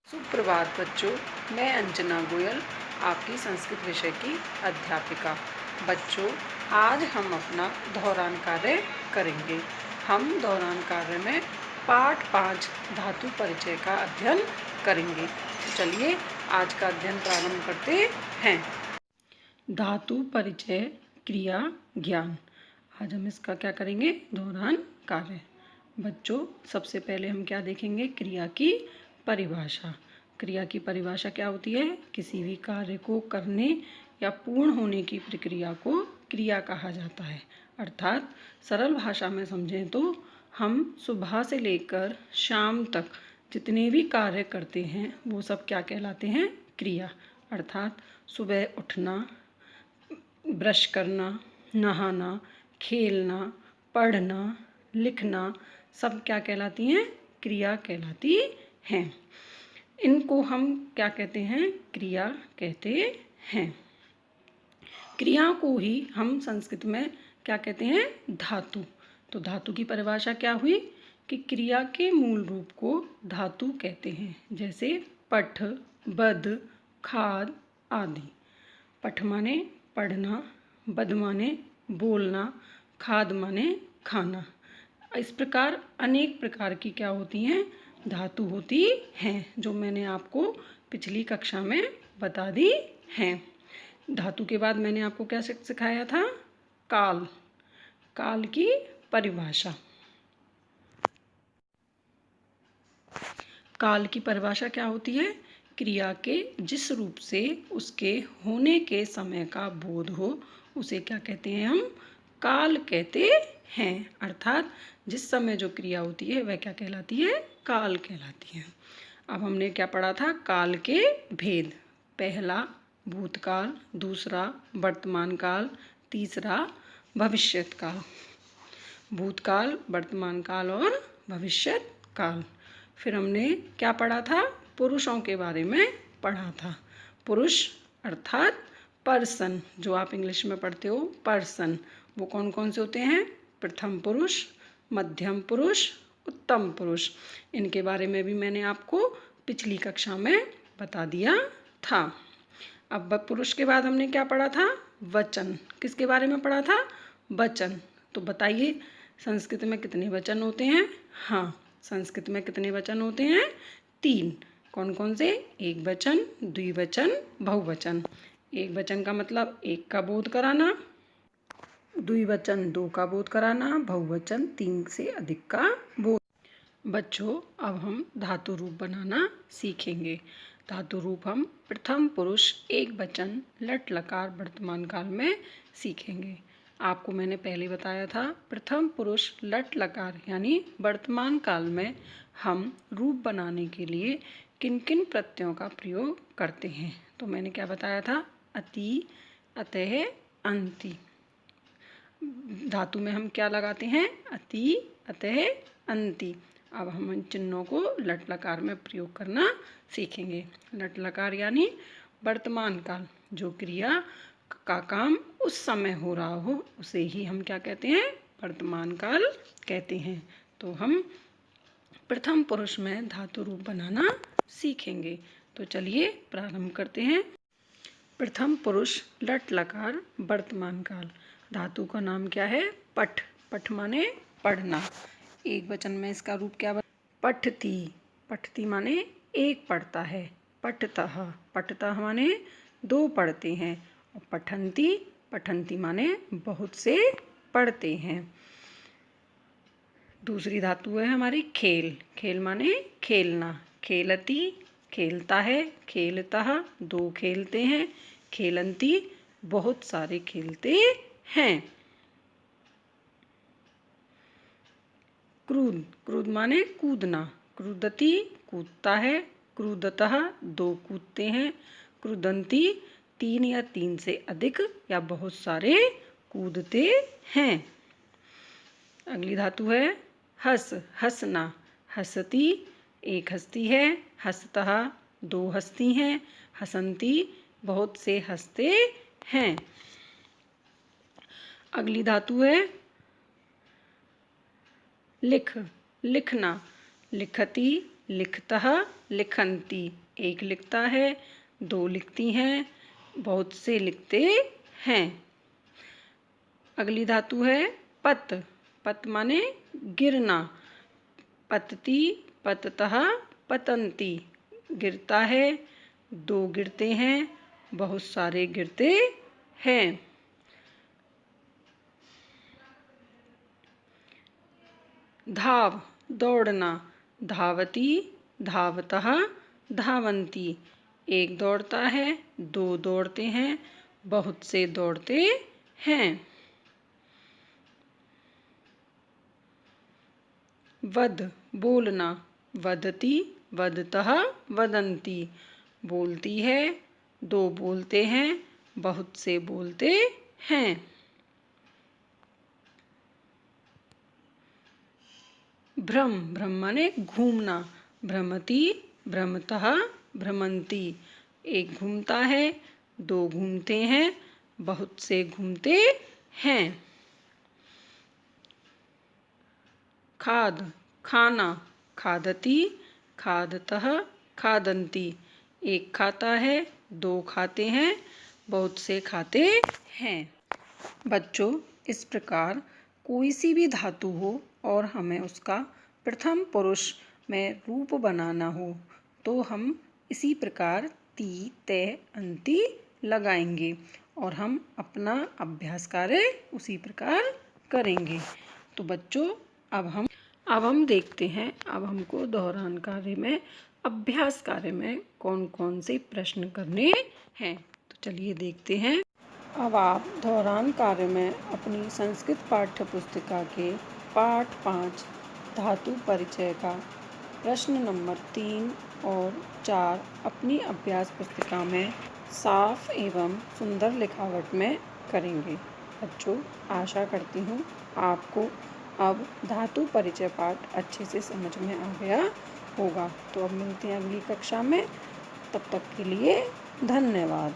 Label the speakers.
Speaker 1: सुप्रभात बच्चों, मैं अंजना गोयल, आपकी संस्कृत विषय की अध्यापिका। बच्चों, आज हम अपना दोहरान कार्य करेंगे। हम दोहरान कार्य में पाठ 5 धातु परिचय का अध्ययन करेंगे। तो चलिए आज का अध्ययन प्रारंभ करते हैं। धातु परिचय क्रिया ज्ञान। आज हम इसका क्या करेंगे? दोहरान कार्य। बच्चों, सबसे पहले हम क्या देखेंगे? क्रिया की परिभाषा। क्रिया की परिभाषा क्या होती है? किसी भी कार्य को करने या पूर्ण होने की प्रक्रिया को क्रिया कहा जाता है। अर्थात सरल भाषा में समझें तो हम सुबह से लेकर शाम तक जितने भी कार्य करते हैं वो सब क्या कहलाते हैं? क्रिया। अर्थात सुबह उठना, ब्रश करना, नहाना, खेलना, पढ़ना, लिखना, सब क्या कहलाती हैं? क्रिया कहलाती हैं। इनको हम क्या कहते हैं? क्रिया कहते हैं। क्रिया को ही हम संस्कृत में क्या कहते हैं? धातु। तो धातु की परिभाषा क्या हुई कि क्रिया के मूल रूप को धातु कहते हैं। जैसे पठ, बध, खाद आदि। पठ माने पढ़ना, बध माने बोलना, खाद माने खाना। इस प्रकार अनेक प्रकार की क्या होती हैं? धातु होती हैं, जो मैंने आपको पिछली कक्षा में बता दी हैं। धातु के बाद मैंने आपको क्या सिखाया था? काल। काल की परिभाषा। काल की परिभाषा क्या होती है? क्रिया के जिस रूप से उसके होने के समय का बोध हो उसे क्या कहते हैं? हम काल कहते हैं। अर्थात जिस समय जो क्रिया होती है वह क्या कहलाती है? काल कहलाती है। अब हमने क्या पढ़ा था? काल के भेद। पहला भूतकाल, दूसरा वर्तमान काल, तीसरा भविष्यत काल। भूतकाल, वर्तमान काल और भविष्यत काल। फिर हमने क्या पढ़ा था? पुरुषों के बारे में पढ़ा था। पुरुष अर्थात पर्सन, जो आप इंग्लिश में पढ़ते हो पर्सन, वो कौन कौन से होते हैं? प्रथम पुरुष, मध्यम पुरुष, उत्तम पुरुष। इनके बारे में भी मैंने आपको पिछली कक्षा में बता दिया था। अब पुरुष के बाद हमने क्या पढ़ा था? वचन। किसके बारे में पढ़ा था? वचन। तो बताइए संस्कृत में कितने वचन होते हैं? हाँ, संस्कृत में कितने वचन होते हैं? 3। कौन कौन से? एक वचन, द्विवचन, बहुवचन। एक वचन का मतलब एक का बोध कराना, द्विवचन 2 का बोध कराना, बहुवचन 3 से अधिक का बोध। बच्चों, अब हम धातु रूप बनाना सीखेंगे। धातु रूप हम प्रथम पुरुष एक वचन लट लकार वर्तमान काल में सीखेंगे। आपको मैंने पहले बताया था प्रथम पुरुष लट लकार यानी वर्तमान काल में हम रूप बनाने के लिए किन किन प्रत्ययों का प्रयोग करते हैं। तो मैंने क्या बताया था? अति, अतः, अंति। धातु में हम क्या लगाते हैं? अति, अतः, अंति। अब हम इन चिन्हों को लट लकार में प्रयोग करना सीखेंगे। लट लकार यानी वर्तमान काल, जो क्रिया का काम उस समय हो रहा हो उसे ही हम क्या कहते हैं? वर्तमान काल कहते हैं। तो हम प्रथम पुरुष में धातु रूप बनाना सीखेंगे। तो चलिए प्रारंभ करते हैं। प्रथम पुरुष लट लकार वर्तमान काल। धातु का नाम क्या है? पठ। पठ माने पढ़ना। एक वचन में इसका रूप क्या बना? पठती। पठती माने एक पढ़ता है। पठतः। पठतः माने 2 पढ़ते हैं। और पठन्ति। पठन्ति माने बहुत से पढ़ते हैं। दूसरी धातु है हमारी खेल। खेल माने खेलना। खेलती, खेलता है। खेलतः 2 खेलते हैं। खेलन्ति बहुत सारे खेलते हैं। क्रूद। क्रूद माने कूदना। क्रूदति कूदता है। क्रूदतः 2 कूदते हैं। क्रूदन्ति 3 या 3 से अधिक या बहुत सारे कूदते हैं। अगली धातु है हस। हंसना। हंसती एक हंसती है। हंसतः 2 हंसती हैं। हंसन्ति बहुत से हंसते हैं। अगली धातु है लिख। लिखना। लिखती लिखतः लिखन्ति, एक लिखता है, दो लिखती हैं, बहुत से लिखते हैं। अगली धातु है पत। पत माने गिरना। पतति पततः पतन्ति, गिरता है, दो गिरते हैं, बहुत सारे गिरते हैं। धाव दौड़ना। धावति धावतः धावन्ति, एक दौड़ता है, दो दौड़ते हैं, बहुत से दौड़ते हैं। वद बोलना। वदति वदतः वदन्ति, बोलती है, दो बोलते हैं, बहुत से बोलते हैं। भ्रम। भ्रम माने घूमना। भ्रमति भ्रमतः भ्रमन्ति, एक घूमता है, दो घूमते हैं, बहुत से घूमते हैं। खाद खाना। खादति खादतः खादन्ति, एक खाता है, दो खाते हैं, बहुत से खाते हैं। बच्चों, इस प्रकार कोई सी भी धातु हो और हमें उसका प्रथम पुरुष में रूप बनाना हो तो हम इसी प्रकार ति ते अन्ति लगाएंगे और हम अपना अभ्यास कार्य उसी प्रकार करेंगे। तो बच्चों, अब हम देखते हैं, अब हमको दोहरान कार्य में, अभ्यास कार्य में कौन कौन से प्रश्न करने हैं। तो चलिए देखते हैं। अब आप दोहरान कार्य में अपनी संस्कृत पाठ्य पुस्तिका के पाठ 5 धातु परिचय का प्रश्न नंबर 3 और 4 अपनी अभ्यास पुस्तिका में साफ एवं सुंदर लिखावट में करेंगे। बच्चों, आशा करती हूँ आपको अब धातु परिचय पाठ अच्छे से समझ में आ गया होगा। तो अब मिलते हैं अगली कक्षा में, तब तक के लिए धन्यवाद।